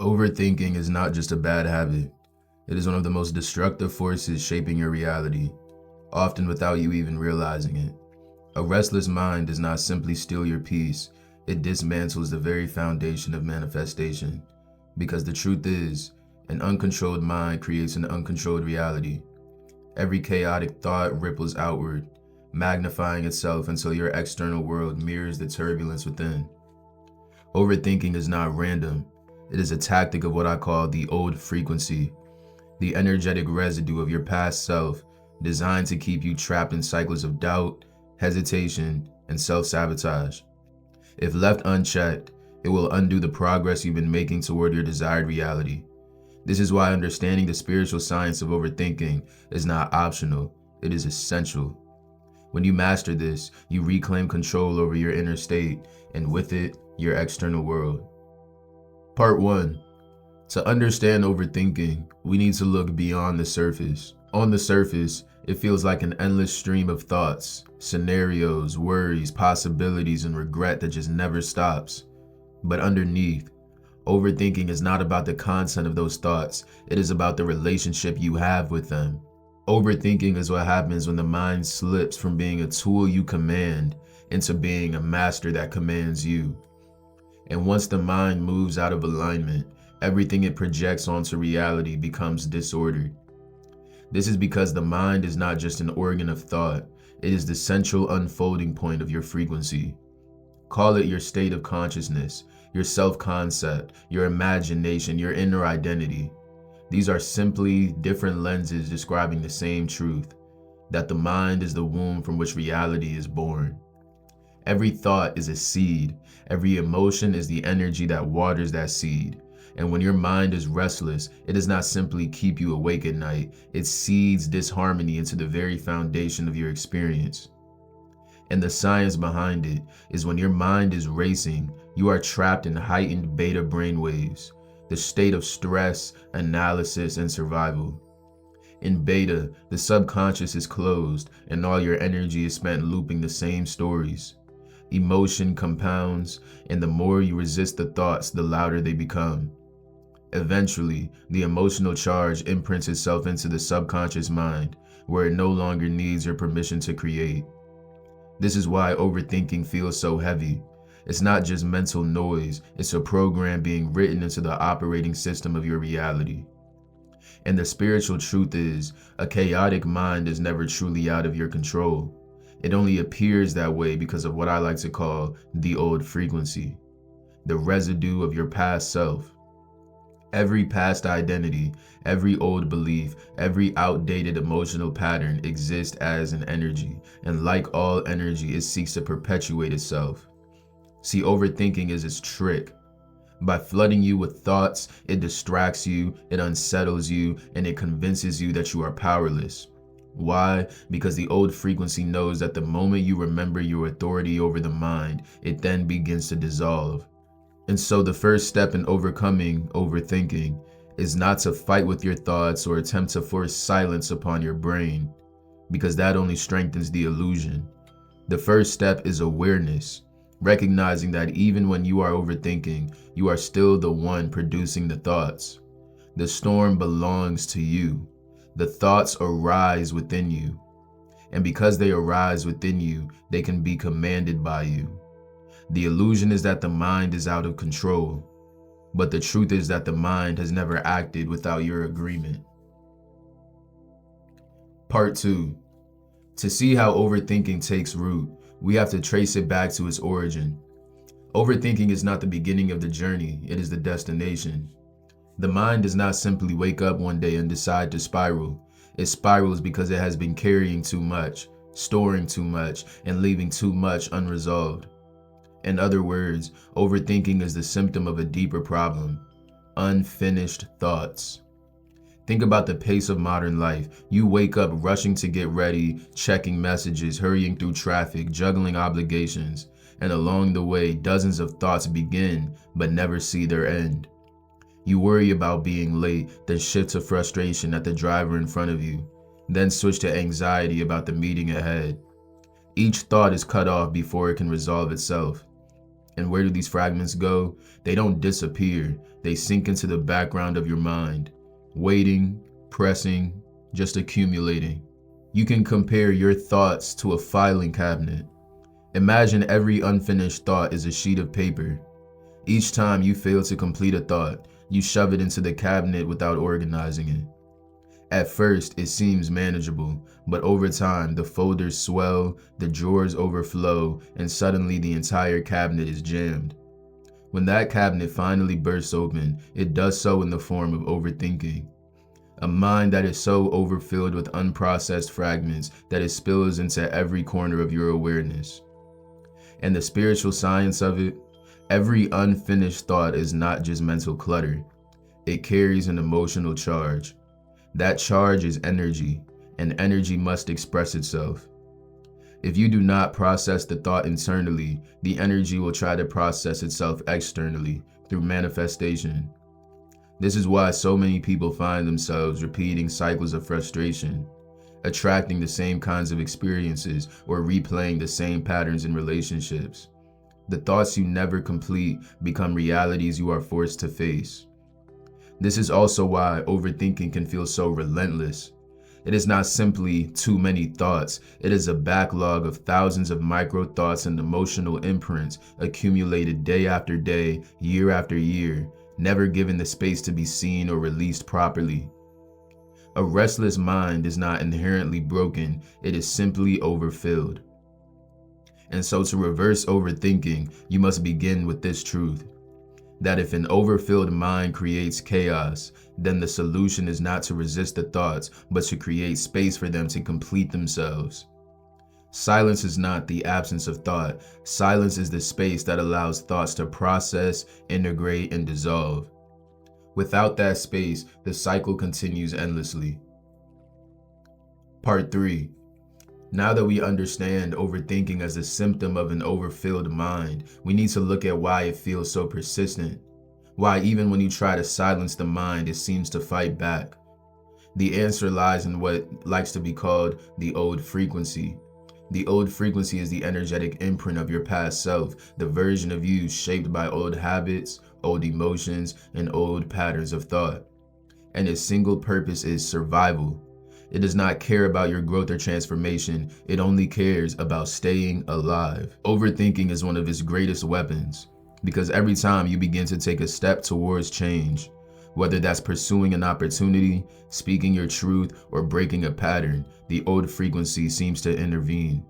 Overthinking is not just a bad habit. It is one of the most destructive forces shaping your reality, often without you even realizing it. A restless mind does not simply steal your peace, it dismantles the very foundation of manifestation. Because the truth is, an uncontrolled mind creates an uncontrolled reality. Every chaotic thought ripples outward, magnifying itself until your external world mirrors the turbulence within. Overthinking is not random. It is a tactic of what I call the old frequency, the energetic residue of your past self designed to keep you trapped in cycles of doubt, hesitation, and self-sabotage. If left unchecked, it will undo the progress you've been making toward your desired reality. This is why understanding the spiritual science of overthinking is not optional, it is essential. When you master this, you reclaim control over your inner state, and with it, your external world. Part 1. To understand overthinking, we need to look beyond the surface. On the surface, it feels like an endless stream of thoughts, scenarios, worries, possibilities, and regret that just never stops. But underneath, overthinking is not about the content of those thoughts, it is about the relationship you have with them. Overthinking is what happens when the mind slips from being a tool you command into being a master that commands you. And once the mind moves out of alignment, everything it projects onto reality becomes disordered. This is because the mind is not just an organ of thought, it is the central unfolding point of your frequency. Call it your state of consciousness, your self-concept, your imagination, your inner identity. These are simply different lenses describing the same truth, that the mind is the womb from which reality is born. Every thought is a seed. Every emotion is the energy that waters that seed. And when your mind is restless, it does not simply keep you awake at night. It seeds disharmony into the very foundation of your experience. And the science behind it is when your mind is racing, you are trapped in heightened beta brainwaves, the state of stress, analysis, and survival. In beta, the subconscious is closed and all your energy is spent looping the same stories. Emotion compounds, and the more you resist the thoughts, the louder they become. Eventually, the emotional charge imprints itself into the subconscious mind, where it no longer needs your permission to create. This is why overthinking feels so heavy. It's not just mental noise, it's a program being written into the operating system of your reality. And the spiritual truth is, a chaotic mind is never truly out of your control. It only appears that way because of what I like to call the old frequency, the residue of your past self. Every past identity, every old belief, every outdated emotional pattern exists as an energy, and like all energy, it seeks to perpetuate itself. See, overthinking is its trick. By flooding you with thoughts, it distracts you, it unsettles you, and it convinces you that you are powerless. Why? Because the old frequency knows that the moment you remember your authority over the mind, it then begins to dissolve. And so the first step in overcoming overthinking is not to fight with your thoughts or attempt to force silence upon your brain, because that only strengthens the illusion. The first step is awareness, recognizing that even when you are overthinking, you are still the one producing the thoughts. The storm belongs to you. The thoughts arise within you. And because they arise within you, they can be commanded by you. The illusion is that the mind is out of control, but the truth is that the mind has never acted without your agreement. Part 2. To see how overthinking takes root, we have to trace it back to its origin. Overthinking is not the beginning of the journey, it is the destination. The mind does not simply wake up one day and decide to spiral. It spirals because it has been carrying too much, storing too much, and leaving too much unresolved. In other words, overthinking is the symptom of a deeper problem: unfinished thoughts. Think about the pace of modern life. You wake up rushing to get ready, checking messages, hurrying through traffic, juggling obligations, and along the way, dozens of thoughts begin but never see their end. You worry about being late, then shift to frustration at the driver in front of you, then switch to anxiety about the meeting ahead. Each thought is cut off before it can resolve itself. And where do these fragments go? They don't disappear. They sink into the background of your mind, waiting, pressing, just accumulating. You can compare your thoughts to a filing cabinet. Imagine every unfinished thought is a sheet of paper. Each time you fail to complete a thought, you shove it into the cabinet without organizing it. At first, it seems manageable, but over time, the folders swell, the drawers overflow, and suddenly the entire cabinet is jammed. When that cabinet finally bursts open, it does so in the form of overthinking. A mind that is so overfilled with unprocessed fragments that it spills into every corner of your awareness. And the spiritual science of it, every unfinished thought is not just mental clutter. It carries an emotional charge. That charge is energy, and energy must express itself. If you do not process the thought internally, the energy will try to process itself externally through manifestation. This is why so many people find themselves repeating cycles of frustration, attracting the same kinds of experiences, or replaying the same patterns in relationships. The thoughts you never complete become realities you are forced to face. This is also why overthinking can feel so relentless. It is not simply too many thoughts. It is a backlog of thousands of micro thoughts and emotional imprints accumulated day after day, year after year, never given the space to be seen or released properly. A restless mind is not inherently broken. It is simply overfilled. And so to reverse overthinking, you must begin with this truth: that if an overfilled mind creates chaos, then the solution is not to resist the thoughts, but to create space for them to complete themselves. Silence is not the absence of thought. Silence is the space that allows thoughts to process, integrate, and dissolve. Without that space, the cycle continues endlessly. Part 3. Now that we understand overthinking as a symptom of an overfilled mind, we need to look at why it feels so persistent. Why even when you try to silence the mind, it seems to fight back. The answer lies in what likes to be called the old frequency. The old frequency is the energetic imprint of your past self, the version of you shaped by old habits, old emotions, and old patterns of thought. And its single purpose is survival. It does not care about your growth or transformation. It only cares about staying alive. Overthinking is one of its greatest weapons, because every time you begin to take a step towards change, whether that's pursuing an opportunity, speaking your truth, or breaking a pattern, the old frequency seems to intervene.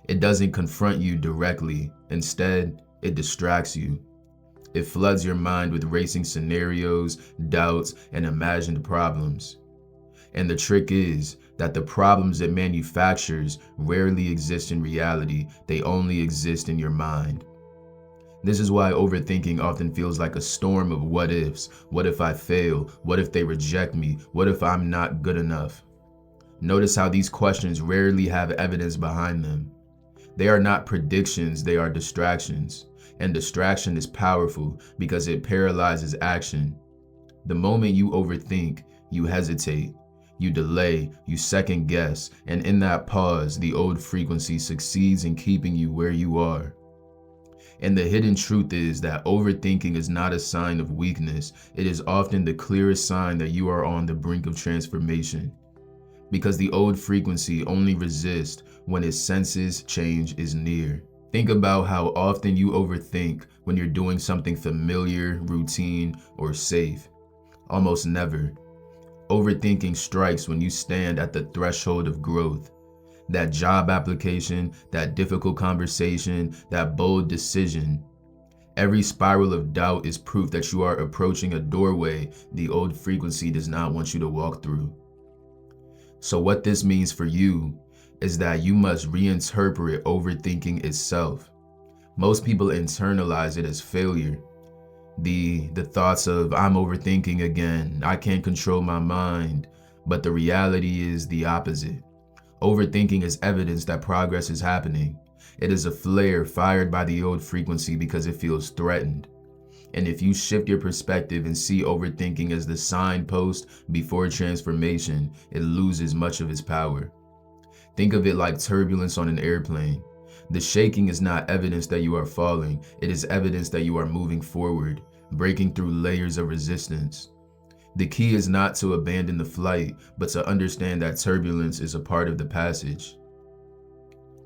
It doesn't confront you directly. Instead, it distracts you. It floods your mind with racing scenarios, doubts, and imagined problems. And the trick is that the problems it manufactures rarely exist in reality. They only exist in your mind. This is why overthinking often feels like a storm of what ifs. What if I fail? What if they reject me? What if I'm not good enough? Notice how these questions rarely have evidence behind them. They are not predictions, they are distractions. And distraction is powerful because it paralyzes action. The moment you overthink, you hesitate. You delay, you second guess, and in that pause, the old frequency succeeds in keeping you where you are. And the hidden truth is that overthinking is not a sign of weakness. It is often the clearest sign that you are on the brink of transformation. Because the old frequency only resists when it senses change is near. Think about how often you overthink when you're doing something familiar, routine, or safe. Almost never. Overthinking strikes when you stand at the threshold of growth. That job application, that difficult conversation, that bold decision. Every spiral of doubt is proof that you are approaching a doorway the old frequency does not want you to walk through. So what this means for you is that you must reinterpret overthinking itself. Most people internalize it as failure. The thoughts of, I'm overthinking again, I can't control my mind. But the reality is the opposite. Overthinking is evidence that progress is happening. It is a flare fired by the old frequency because it feels threatened. And if you shift your perspective and see overthinking as the signpost before transformation, it loses much of its power. Think of it like turbulence on an airplane. The shaking is not evidence that you are falling, it is evidence that you are moving forward, breaking through layers of resistance. The key is not to abandon the flight, but to understand that turbulence is a part of the passage.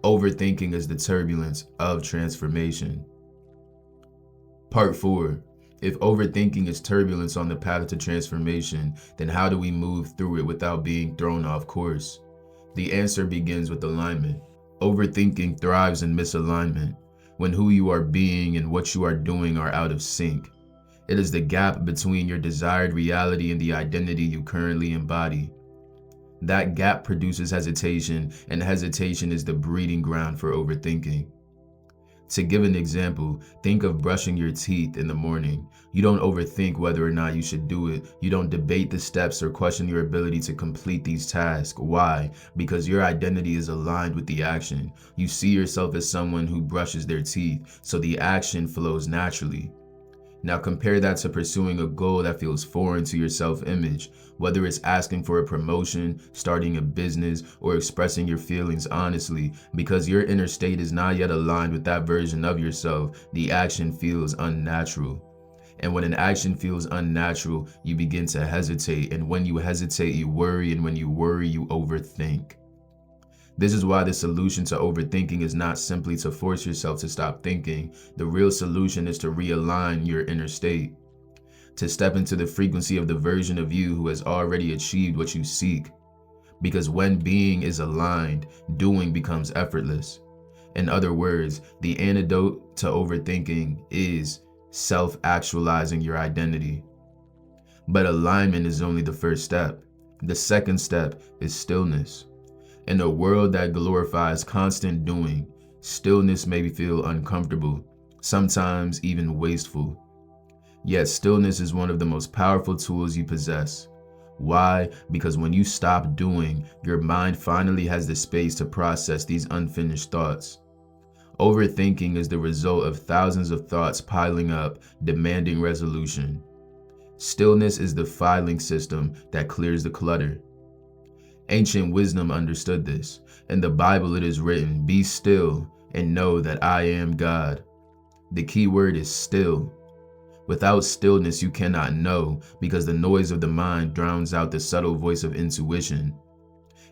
Overthinking is the turbulence of transformation. Part 4. If overthinking is turbulence on the path to transformation, then how do we move through it without being thrown off course? The answer begins with alignment. Overthinking thrives in misalignment, when who you are being and what you are doing are out of sync. It is the gap between your desired reality and the identity you currently embody. That gap produces hesitation, and hesitation is the breeding ground for overthinking. To give an example, think of brushing your teeth in the morning. You don't overthink whether or not you should do it. You don't debate the steps or question your ability to complete these tasks. Why? Because your identity is aligned with the action. You see yourself as someone who brushes their teeth, so the action flows naturally. Now compare that to pursuing a goal that feels foreign to your self-image, whether it's asking for a promotion, starting a business, or expressing your feelings honestly. Because your inner state is not yet aligned with that version of yourself, the action feels unnatural. And when an action feels unnatural, you begin to hesitate, and when you hesitate, you worry, and when you worry, you overthink. This is why the solution to overthinking is not simply to force yourself to stop thinking. The real solution is to realign your inner state, to step into the frequency of the version of you who has already achieved what you seek. Because when being is aligned, doing becomes effortless. In other words, the antidote to overthinking is self-actualizing your identity. But alignment is only the first step. The second step is stillness. In a world that glorifies constant doing, stillness may feel uncomfortable, sometimes even wasteful. Yet stillness is one of the most powerful tools you possess. Why? Because when you stop doing, your mind finally has the space to process these unfinished thoughts. Overthinking is the result of thousands of thoughts piling up, demanding resolution. Stillness is the filing system that clears the clutter. Ancient wisdom understood this. In the Bible it is written, "Be still and know that I am God." The key word is still. Without stillness you cannot know, because the noise of the mind drowns out the subtle voice of intuition.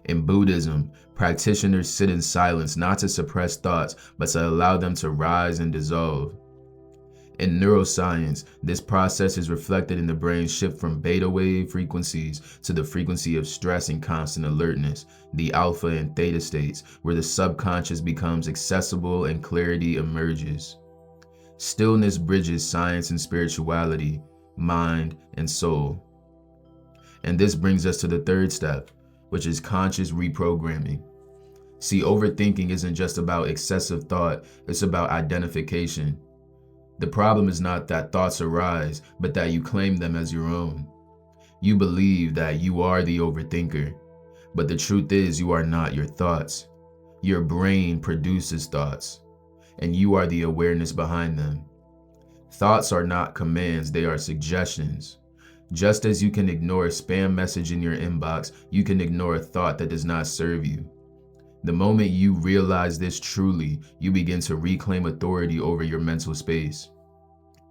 In Buddhism, practitioners sit in silence not to suppress thoughts, but to allow them to rise and dissolve. In neuroscience, this process is reflected in the brain's shift from beta wave frequencies to the frequency of stress and constant alertness, the alpha and theta states, where the subconscious becomes accessible and clarity emerges. Stillness bridges science and spirituality, mind and soul. And this brings us to the third step, which is conscious reprogramming. See, overthinking isn't just about excessive thought, it's about identification. The problem is not that thoughts arise, but that you claim them as your own. You believe that you are the overthinker, but the truth is you are not your thoughts. Your brain produces thoughts, and you are the awareness behind them. Thoughts are not commands, they are suggestions. Just as you can ignore a spam message in your inbox, you can ignore a thought that does not serve you. The moment you realize this truly, you begin to reclaim authority over your mental space.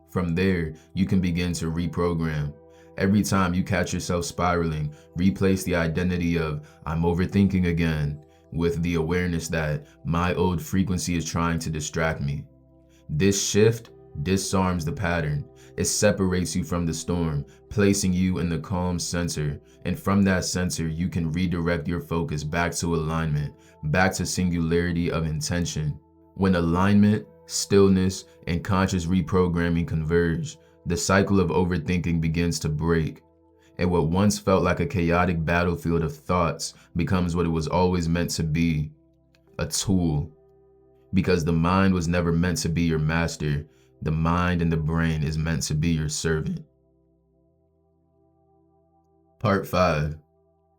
From there, you can begin to reprogram. Every time you catch yourself spiraling, replace the identity of "I'm overthinking again" with the awareness that my old frequency is trying to distract me. This shift disarms the pattern. It separates you from the storm, placing you in the calm center. And from that center, you can redirect your focus back to alignment, back to singularity of intention. When alignment, stillness, and conscious reprogramming converge, the cycle of overthinking begins to break. And what once felt like a chaotic battlefield of thoughts becomes what it was always meant to be, a tool. Because the mind was never meant to be your master. The mind and the brain is meant to be your servant. Part 5.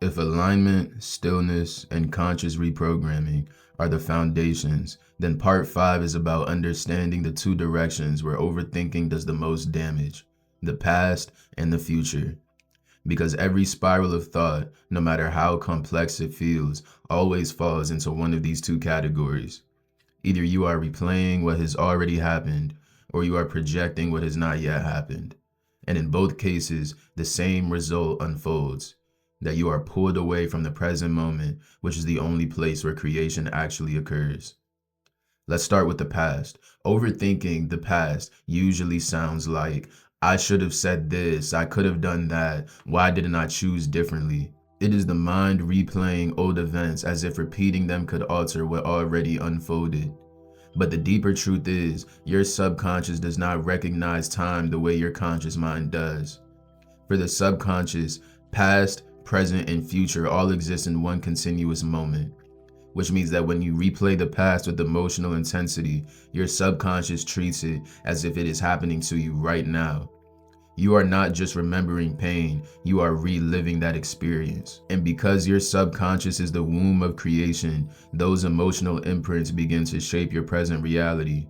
If alignment, stillness, and conscious reprogramming are the foundations, then part 5 is about understanding the two directions where overthinking does the most damage, the past and the future. Because every spiral of thought, no matter how complex it feels, always falls into one of these two categories. Either you are replaying what has already happened, or you are projecting what has not yet happened. And in both cases, the same result unfolds, that you are pulled away from the present moment, which is the only place where creation actually occurs. Let's start with the past. Overthinking the past usually sounds like, I should have said this, I could have done that, why didn't I choose differently? It is the mind replaying old events as if repeating them could alter what already unfolded. But the deeper truth is, your subconscious does not recognize time the way your conscious mind does. For the subconscious, past, present, and future all exist in one continuous moment, which means that when you replay the past with emotional intensity, your subconscious treats it as if it is happening to you right now. You are not just remembering pain, you are reliving that experience. And because your subconscious is the womb of creation, those emotional imprints begin to shape your present reality.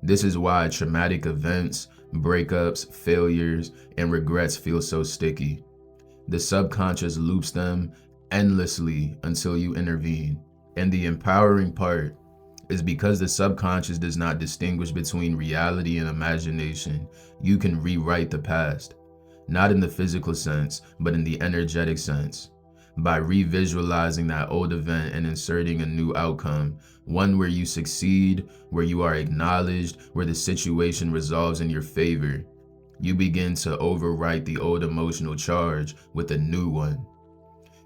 This is why traumatic events, breakups, failures, and regrets feel so sticky. The subconscious loops them endlessly until you intervene. And the empowering part is because the subconscious does not distinguish between reality and imagination, you can rewrite the past. Not in the physical sense, but in the energetic sense. By revisualizing that old event and inserting a new outcome, one where you succeed, where you are acknowledged, where the situation resolves in your favor, you begin to overwrite the old emotional charge with a new one.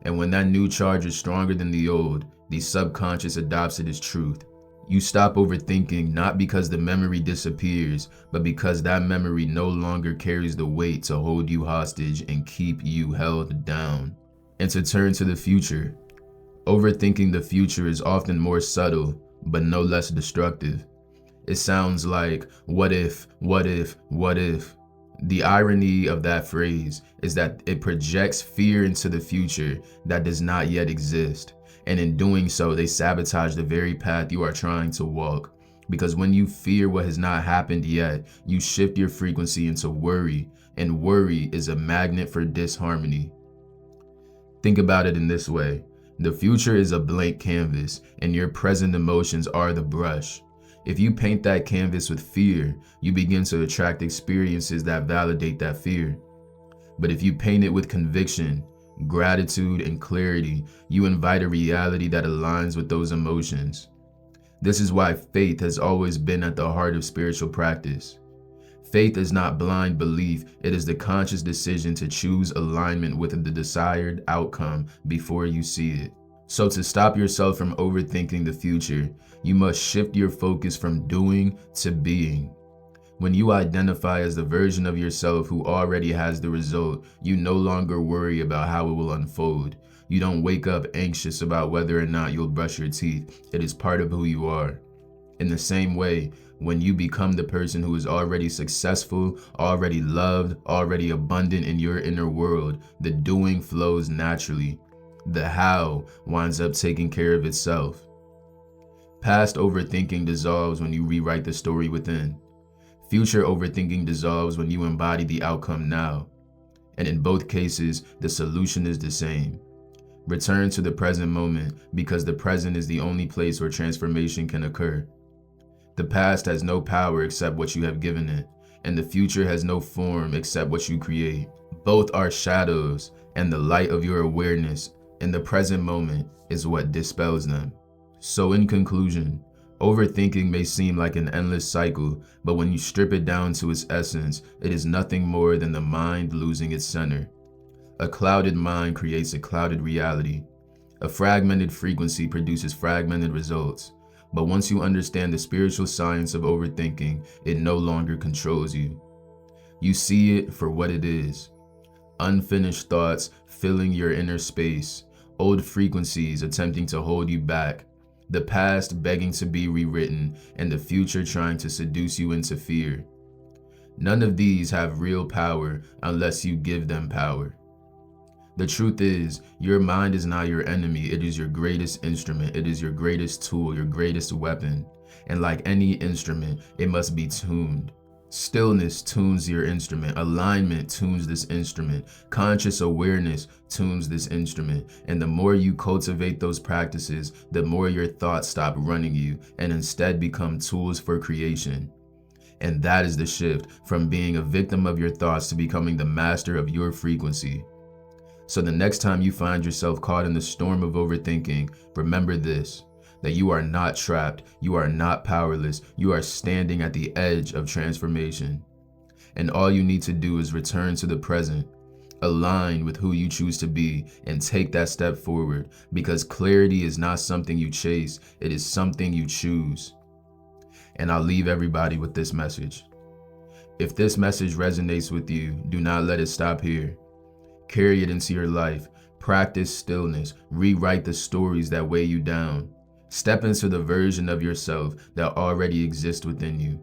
And when that new charge is stronger than the old, the subconscious adopts it as truth. You stop overthinking not because the memory disappears, but because that memory no longer carries the weight to hold you hostage and keep you held down. And to turn to the future, overthinking the future is often more subtle, but no less destructive. It sounds like, what if, what if, what if? The irony of that phrase is that it projects fear into the future that does not yet exist. And in doing so, they sabotage the very path you are trying to walk. Because when you fear what has not happened yet, you shift your frequency into worry, and worry is a magnet for disharmony. Think about it in this way. The future is a blank canvas, and your present emotions are the brush. If you paint that canvas with fear, you begin to attract experiences that validate that fear. But if you paint it with conviction, gratitude, and clarity, you invite a reality that aligns with those emotions. This is why faith has always been at the heart of spiritual practice. Faith is not blind belief, it is the conscious decision to choose alignment with the desired outcome before you see it. So to stop yourself from overthinking the future, you must shift your focus from doing to being. When you identify as the version of yourself who already has the result, you no longer worry about how it will unfold. You don't wake up anxious about whether or not you'll brush your teeth. It is part of who you are. In the same way, when you become the person who is already successful, already loved, already abundant in your inner world, the doing flows naturally. The how winds up taking care of itself. Past overthinking dissolves when you rewrite the story within. Future overthinking dissolves when you embody the outcome now. And in both cases, the solution is the same. Return to the present moment because the present is the only place where transformation can occur. The past has no power except what you have given it, and the future has no form except what you create. Both are shadows, and the light of your awareness in the present moment is what dispels them. So in conclusion, overthinking may seem like an endless cycle, but when you strip it down to its essence, it is nothing more than the mind losing its center. A clouded mind creates a clouded reality. A fragmented frequency produces fragmented results. But once you understand the spiritual science of overthinking, it no longer controls you. You see it for what it is. Unfinished thoughts filling your inner space, old frequencies attempting to hold you back, the past begging to be rewritten, and the future trying to seduce you into fear. None of these have real power unless you give them power. The truth is, your mind is not your enemy, it is your greatest instrument, it is your greatest tool, your greatest weapon. And like any instrument, it must be tuned. Stillness tunes your instrument. Alignment tunes this instrument. Conscious awareness tunes this instrument. And the more you cultivate those practices, the more your thoughts stop running you and instead become tools for creation. And that is the shift from being a victim of your thoughts to becoming the master of your frequency. So the next time you find yourself caught in the storm of overthinking, remember this: that you are not trapped, you are not powerless, you are standing at the edge of transformation. And all you need to do is return to the present, align with who you choose to be, and take that step forward, because clarity is not something you chase, it is something you choose. And I'll leave everybody with this message. If this message resonates with you, do not let it stop here. Carry it into your life. Practice stillness. Rewrite the stories that weigh you down. Step into the version of yourself that already exists within you.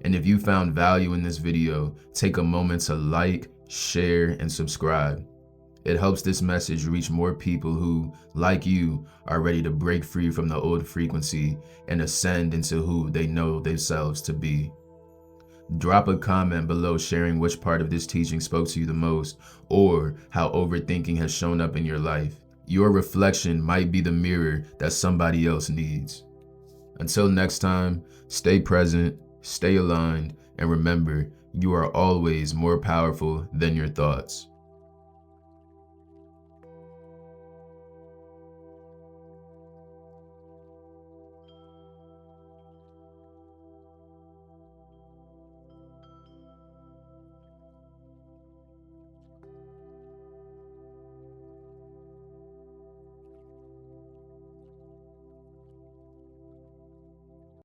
And if you found value in this video, take a moment to like, share, and subscribe. It helps this message reach more people who, like you, are ready to break free from the old frequency and ascend into who they know themselves to be. Drop a comment below sharing which part of this teaching spoke to you the most, or how overthinking has shown up in your life. Your reflection might be the mirror that somebody else needs. Until next time, stay present, stay aligned, and remember, you are always more powerful than your thoughts.